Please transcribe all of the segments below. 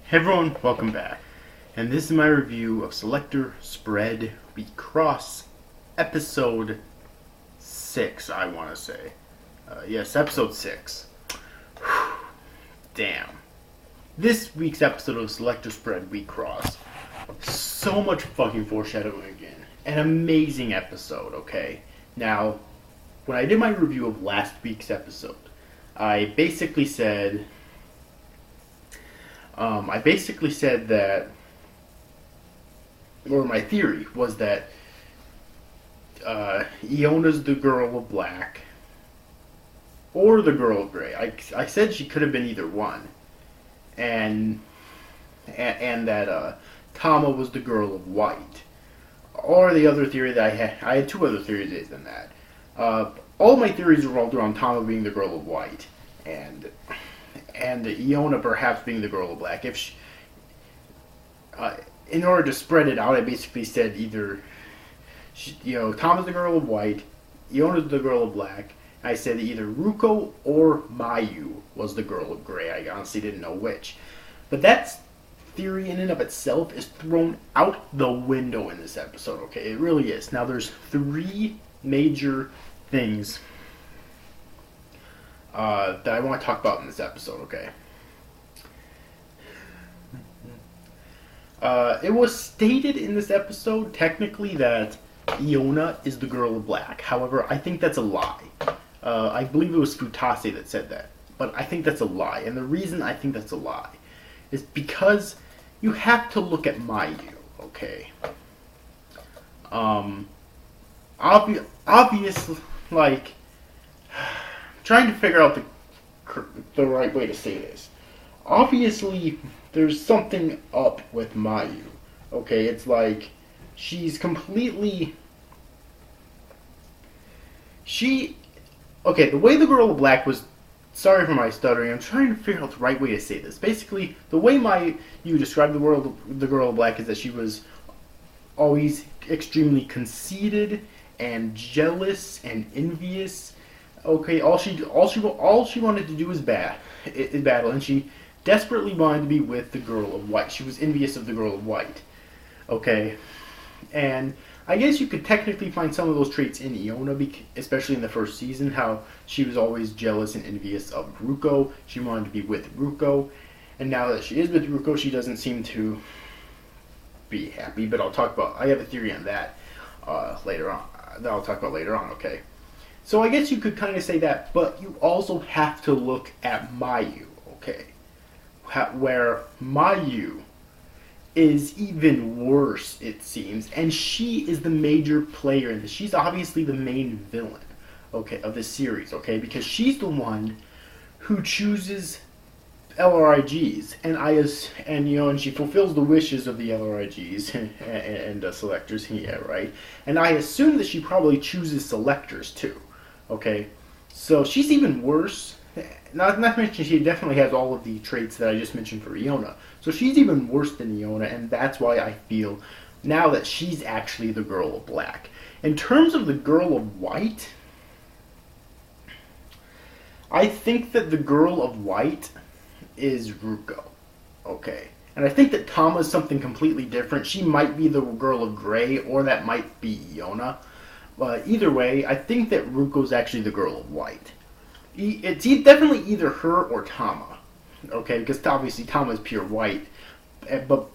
Hey everyone, welcome back. And this is my review of Selector Spread WIXOSS episode 6, I want to say. Yes, episode 6. Damn. This week's episode of Selector Spread WIXOSS. So much fucking foreshadowing again. An amazing episode, okay? Now, when I did my review of last week's episode, I basically said that, or my theory was that Iona's the girl of black or the girl of gray. I said she could have been either one, and that Tama was the girl of white. Or the other theory that I had two other theories than that. All my theories revolved around Tama being the girl of white, and Iona perhaps being the girl of black. If she, in order to spread it out, I basically said either Tama's the girl of white, Iona's the girl of black. I said either Ruko or Mayu was the girl of gray. I honestly didn't know which, but that's theory in and of itself is thrown out the window in this episode. Okay, it really is. Now there's three major things that I want to talk about in this episode. Okay. It was stated in this episode technically that Iona is the girl of black. However, I think that's a lie. I believe it was Futase that said that, but I think that's a lie. And the reason I think that's a lie is because you have to look at Mayu, okay? Obviously, like, trying to figure out the right way to say this. Obviously, there's something up with Mayu, okay? It's like, she's completely... Okay, the way the girl of black was... Sorry for my stuttering. I'm trying to figure out the right way to say this. Basically, the way you described the girl of black is that she was always extremely conceited and jealous and envious. Okay, all she wanted to do was battle, and she desperately wanted to be with the girl of white. She was envious of the girl of white. Okay, and I guess you could technically find some of those traits in Iona, especially in the first season, how she was always jealous and envious of Ruko. She wanted to be with Ruko, and now that she is with Ruko, she doesn't seem to be happy. But I have a theory on that later on. That I'll talk about later on. Okay, so I guess you could kind of say that, but you also have to look at Mayu. Okay, where Mayu is even worse, it seems, and she is the major player in this. She's obviously the main villain, okay, of this series, okay, because she's the one who chooses LRIGs, and she fulfills the wishes of the LRIGs and selectors, yeah, right. And I assume that she probably chooses selectors too, okay. So she's even worse. Not to mention, she definitely has all of the traits that I just mentioned for Iona. So she's even worse than Iona, and that's why I feel now that she's actually the girl of black. In terms of the girl of white, I think that the girl of white is Ruko. Okay. And I think that Tama's something completely different. She might be the girl of gray, or that might be Iona. But either way, I think that Ruko's actually the girl of white. It's definitely either her or Tama, okay? Because obviously Tama is pure white, but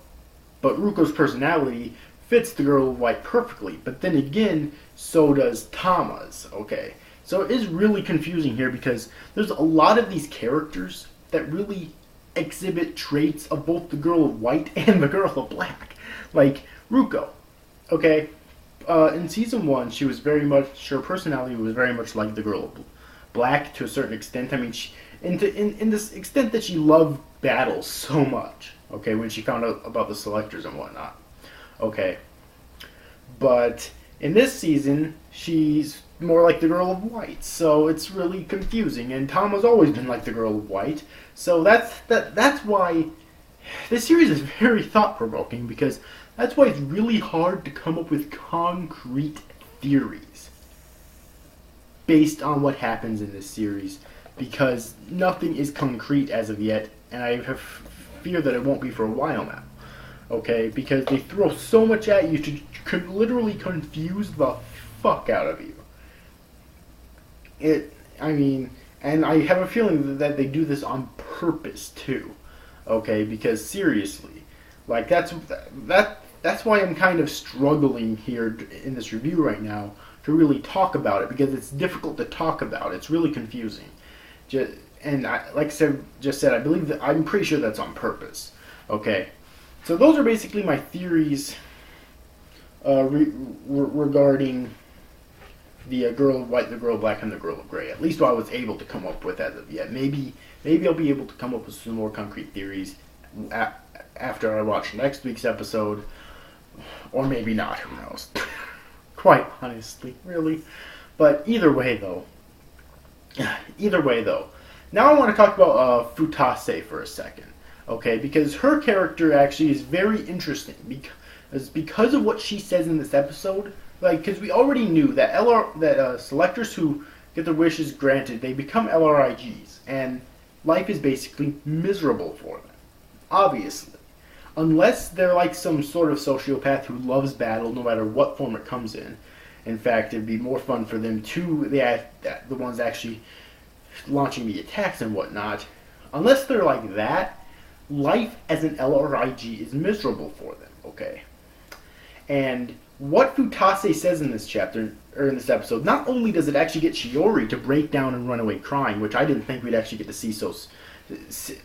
Ruko's personality fits the girl of white perfectly. But then again, so does Tama's, okay? So it is really confusing here because there's a lot of these characters that really exhibit traits of both the girl of white and the girl of black. Like Ruko, okay? In season 1, her personality was very much like the girl of black to a certain extent. I mean, in this extent that she loved battles so much. Okay, when she found out about the selectors and whatnot. Okay, but in this season, she's more like the girl of white. So it's really confusing. And Tama's always been like the girl of white. So that's why this series is very thought-provoking, because that's why it's really hard to come up with concrete theories based on what happens in this series, because nothing is concrete as of yet, and I have fear that it won't be for a while now. Okay, because they throw so much at you to literally confuse the fuck out of you. And I have a feeling that they do this on purpose too. Okay, because seriously, like that's why I'm kind of struggling here in this review right now to really talk about it, because it's difficult to talk about. It's really confusing. Like I just said, I'm pretty sure that's on purpose. Okay, so those are basically my theories regarding the girl of white, the girl of black, and the girl of gray. At least what I was able to come up with as of yet. Maybe I'll be able to come up with some more concrete theories after I watch next week's episode, or maybe not. Who knows? Quite honestly, really. But either way, though. Now I want to talk about Futase for a second, okay? Because her character actually is very interesting because of what she says in this episode. Like, because we already knew that selectors who get their wishes granted, they become LRIGs, and life is basically miserable for them, obviously. Unless they're like some sort of sociopath who loves battle no matter what form it comes in. In fact, it'd be more fun for them too, the ones actually launching the attacks and whatnot. Unless they're like that, life as an LRIG is miserable for them, okay? And what Futase says in this chapter, or in this episode, not only does it actually get Shiori to break down and run away crying, which I didn't think we'd actually get to see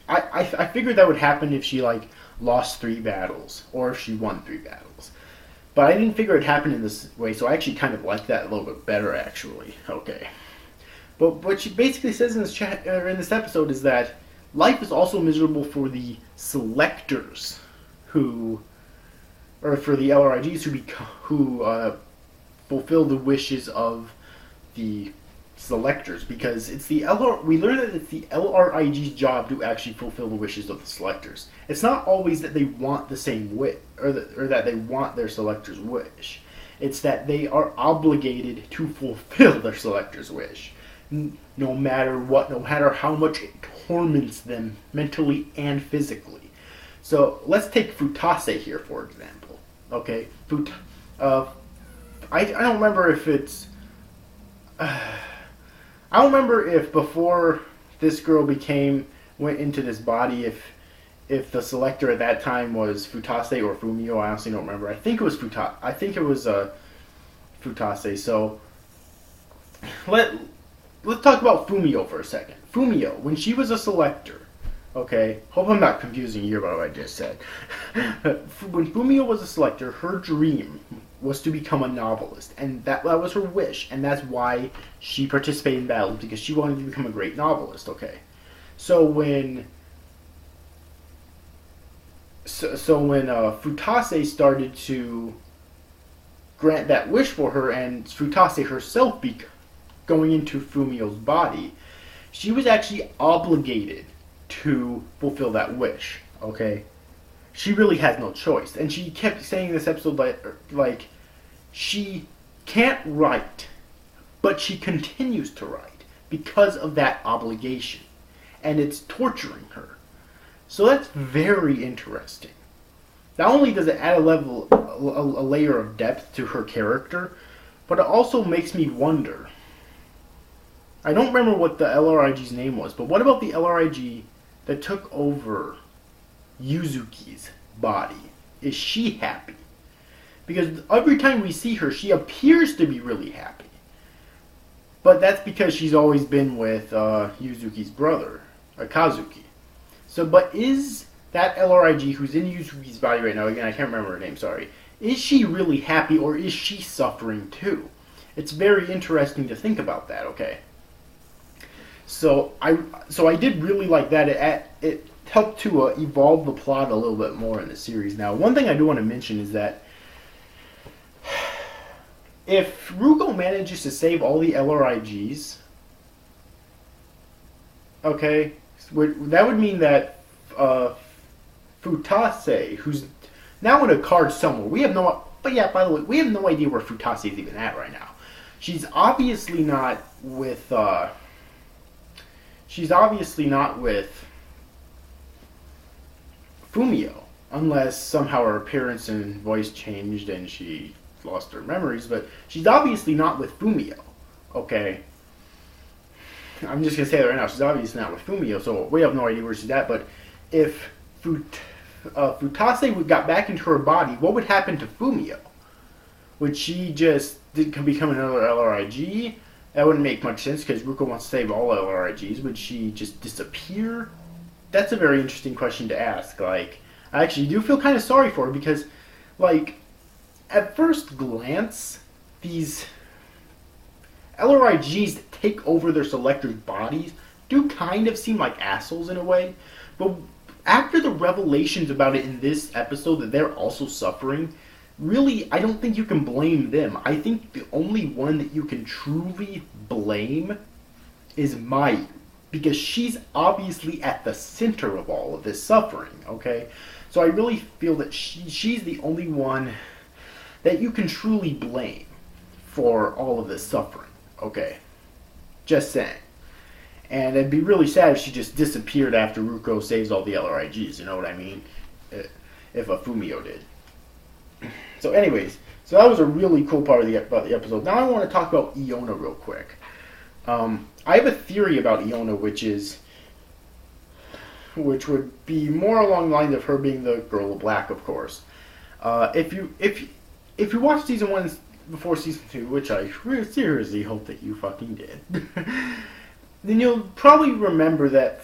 I figured that would happen if she, like, lost 3 battles, or if she won 3 battles. But I didn't figure it happened in this way, so I actually kind of like that a little bit better, actually. Okay. But what she basically says in this episode is that life is also miserable for the selectors or for the LRIGs who fulfill the wishes of the selectors, because we learn that it's the LRIG's job to actually fulfill the wishes of the selectors. It's not always that they want the same wish, or that they want their selector's wish. It's that they are obligated to fulfill their selector's wish, no matter what, no matter how much it torments them mentally and physically. So let's take Futase here, for example. Okay, I don't remember if it's. I don't remember if before this girl went into this body, if the selector at that time was Futase or Fumio. I honestly don't remember. I think it was Futase. So let's talk about Fumio for a second. Fumio, when she was a selector, okay, hope I'm not confusing you about what I just said. When Fumio was a selector, her dream was to become a novelist, and that was her wish, and that's why she participated in battles, because she wanted to become a great novelist, okay? So when Futase started to grant that wish for her, and Futase herself going into Fumio's body, she was actually obligated to fulfill that wish, okay? She really has no choice. And she kept saying in this episode, like, she can't write, but she continues to write because of that obligation. And it's torturing her. So that's very interesting. Not only does it add a layer of depth to her character, but it also makes me wonder. I don't remember what the LRIG's name was, but what about the LRIG that took over Yuzuki's body? Is she happy? Because every time we see her, she appears to be really happy. But that's because she's always been with Yuzuki's brother, Kazuki. So, but is that LRIG who's in Yuzuki's body right now, again, I can't remember her name, sorry, is she really happy, or is she suffering too? It's very interesting to think about that, okay? So I did really like that. It helped to evolve the plot a little bit more in the series. Now, one thing I do want to mention is that if Ruko manages to save all the LRIGs, okay, that would mean that Futase, who's now in a card somewhere, by the way, we have no idea where Futase is even at right now. She's obviously not with Fumio, unless somehow her appearance and voice changed and she lost her memories, but she's obviously not with Fumio, okay? I'm just gonna say that right now, she's obviously not with Fumio, so we have no idea where she's at, but if Futase got back into her body, what would happen to Fumio? Would she just become another LRIG? That wouldn't make much sense because Ruko wants to save all LRIGs. Would she just disappear? That's a very interesting question to ask. Like, I actually do feel kind of sorry for her because, like, at first glance, these LRIGs that take over their selectors' bodies do kind of seem like assholes in a way. But after the revelations about it in this episode that they're also suffering, really, I don't think you can blame them. I think the only one that you can truly blame is Mayu, because she's obviously at the center of all of this suffering, okay? So I really feel that she's the only one that you can truly blame for all of this suffering, okay? Just saying. And it'd be really sad if she just disappeared after Ruko saves all the LRIGs, you know what I mean? If a Fumio did. So anyways, so that was a really cool part of about the episode. Now I want to talk about Iona real quick. I have a theory about Iona, which would be more along the lines of her being the girl of black, of course. If you watched season 1 before season 2, which I seriously hope that you fucking did, then you'll probably remember that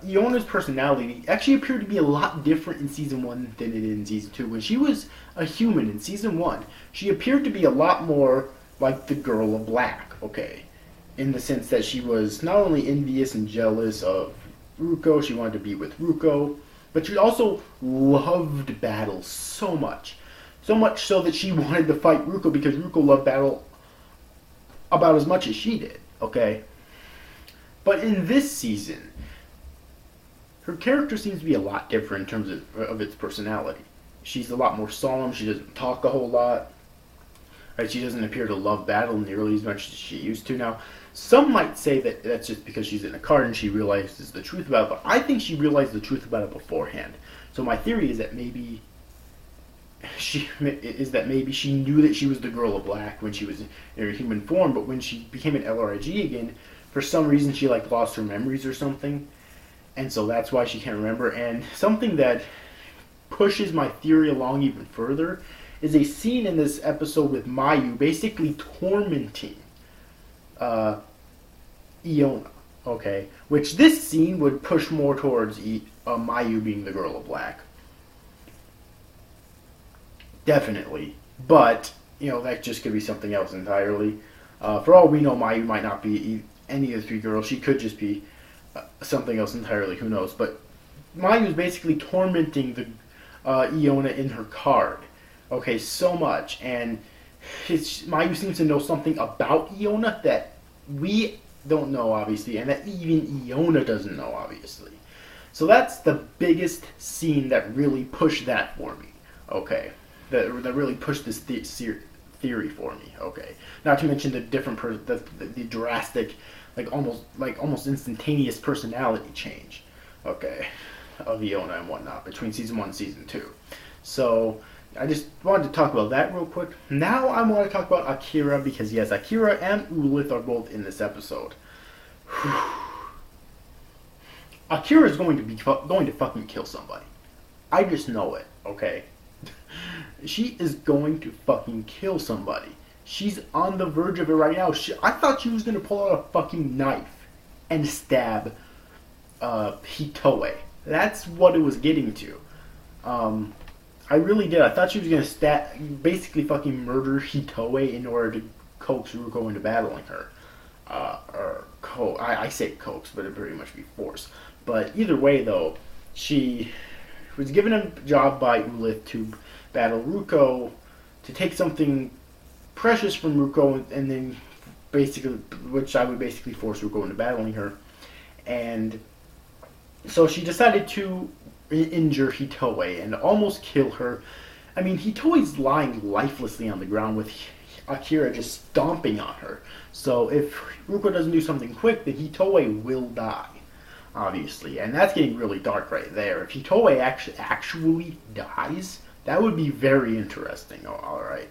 Iona's personality actually appeared to be a lot different in season 1 than it did in season 2. When she was a human in season 1, she appeared to be a lot more like the girl of black, okay? In the sense that she was not only envious and jealous of Ruko, she wanted to be with Ruko, but she also loved battle so much. So much so that she wanted to fight Ruko because Ruko loved battle about as much as she did, okay? But in this season, her character seems to be a lot different in terms of its personality. She's a lot more solemn, she doesn't talk a whole lot, right? She doesn't appear to love battle nearly as much as she used to now. Some might say that that's just because she's in a card and she realizes the truth about it, but I think she realized the truth about it beforehand. So my theory is that maybe she knew that she was the girl of black when she was in her human form, but when she became an LRIG again, for some reason she lost her memories or something, and so that's why she can't remember. And something that pushes my theory along even further is a scene in this episode with Mayu basically tormenting Iona, okay? Which this scene would push more towards Mayu being the girl of black. Definitely. But, that just could be something else entirely. For all we know, Mayu might not be any of the three girls. She could just be something else entirely. Who knows? But Mayu is basically tormenting the Iona in her card. Okay, so much. And Mayu seems to know something about Iona that we don't know, obviously. And that even Iona doesn't know, obviously. So that's the biggest scene that really pushed that for me. Okay. That really pushed this theory for me. Okay, not to mention the different the drastic, almost instantaneous personality change. Okay, of Iona and whatnot between season 1 and season 2. So I just wanted to talk about that real quick. Now I want to talk about Akira because yes, Akira and Ulith are both in this episode. Akira is going to fucking kill somebody. I just know it. Okay. She is going to fucking kill somebody. She's on the verge of it right now. I thought she was going to pull out a fucking knife and stab Hitoe. That's what it was getting to. I really did. I thought she was going to basically fucking murder Hitoe in order to coax Ruko into battling her. I say coax, but it pretty much be force. But either way, though, she was given a job by Ulith to battle Ruko, to take something precious from Ruko, and then which I would basically force Ruko into battling her. And so she decided to injure Hitoe and almost kill her. I mean, Hitoe's lying lifelessly on the ground with Akira just stomping on her. So if Ruko doesn't do something quick, then Hitoe will die. obviously, and that's getting really dark right there. If Hitoe actually dies, that would be very interesting. Oh, all right.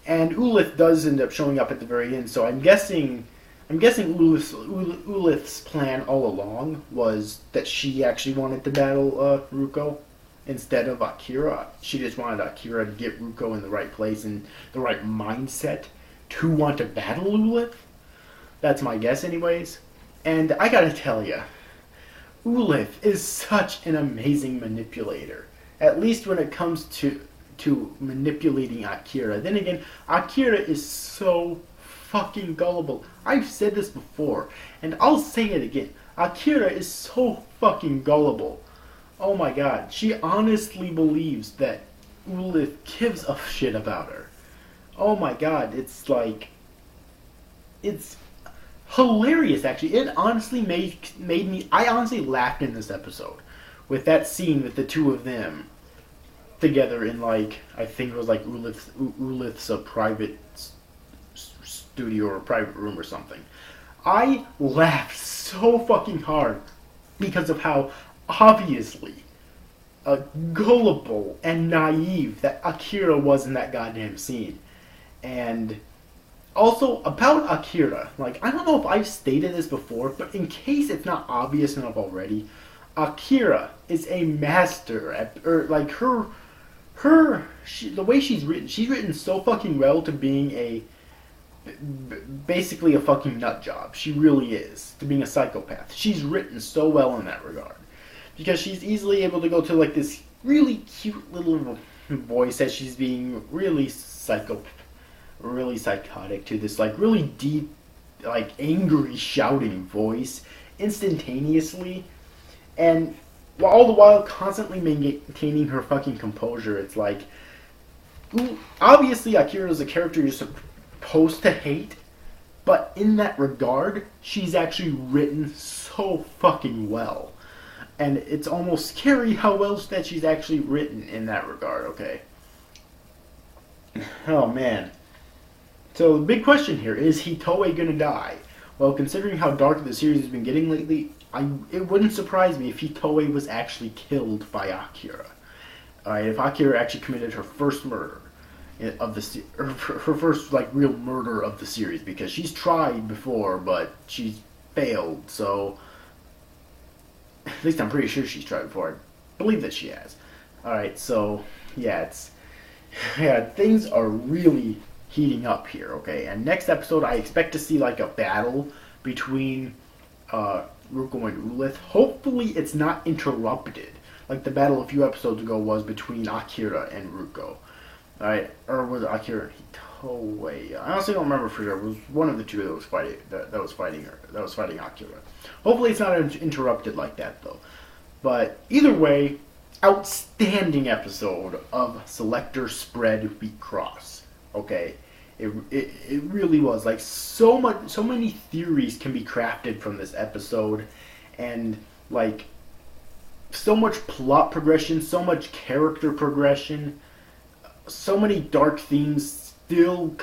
And Ulith does end up showing up at the very end, so I'm guessing Ulith's plan all along was that she actually wanted to battle Ruko instead of Akira. She just wanted Akira to get Ruko in the right place and the right mindset to want to battle Ulith. That's my guess, anyways. And I gotta tell ya, Ulith is such an amazing manipulator. At least when it comes to manipulating Akira. Then again, Akira is so fucking gullible. I've said this before, and I'll say it again. Akira is so fucking gullible. Oh my god, she honestly believes that Ulith gives a shit about her. Oh my god, it's like... It's hilarious, actually. It honestly made me... I honestly laughed in this episode. With that scene with the two of them together in, like, I think it was like Ulith's private studio or private room or something. I laughed so fucking hard because of how obviously gullible and naive that Akira was in that goddamn scene. And also, about Akira, like, I don't know if I've stated this before, but in case it's not obvious enough already, Akira is a master at, like, the way she's written so fucking well to being basically a fucking nut job. She really is, to being a psychopath. She's written so well in that regard. Because she's easily able to go to, like, this really cute little voice as she's being really psychotic, to this, like, really deep, like, angry shouting voice instantaneously, and all the while constantly maintaining her fucking composure. It's like, obviously Akira is a character you're supposed to hate, but in that regard, she's actually written so fucking well. And it's almost scary how well that she's actually written in that regard, okay? Oh, man. So, the big question here, is Hitoe gonna die? Well, considering how dark the series has been getting lately, it wouldn't surprise me if Hitoe was actually killed by Akira. Alright, if Akira actually committed her first murder of her first, like, real murder of the series, because she's tried before, but she's failed, so... At least I'm pretty sure she's tried before. I believe that she has. Alright, so, yeah, things are really heating up here, okay? And next episode, I expect to see, like, a battle between Ruko and Ulith. Hopefully it's not interrupted, like the battle a few episodes ago was between Akira and Ruko. Alright, or was it Akira and Hitoe? I honestly don't remember for sure. It was one of the two that was fighting Akira. Hopefully it's not interrupted like that, though. But either way, outstanding episode of Selector Spread WIXOSS. Okay, it really was. Like, so many theories can be crafted from this episode, and like so much plot progression, so much character progression, so many dark themes still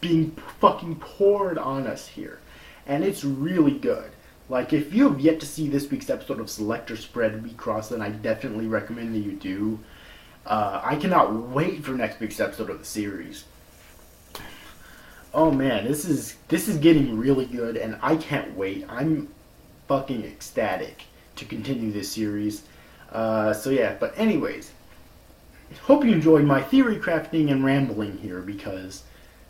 being fucking poured on us here, and it's really good. Like, if you have yet to see this week's episode of Selector Spread WIXOSS, then I definitely recommend that you do. I cannot wait for next week's episode of the series. Oh man, this is getting really good, and I can't wait. I'm fucking ecstatic to continue this series. So yeah, but anyways, hope you enjoyed my theory crafting and rambling here, because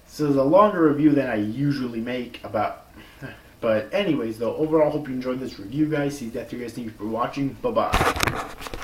this is a longer review than I usually make about... But anyways, though, overall, hope you enjoyed this review, guys. See you guys. Thank you for watching. Bye-bye.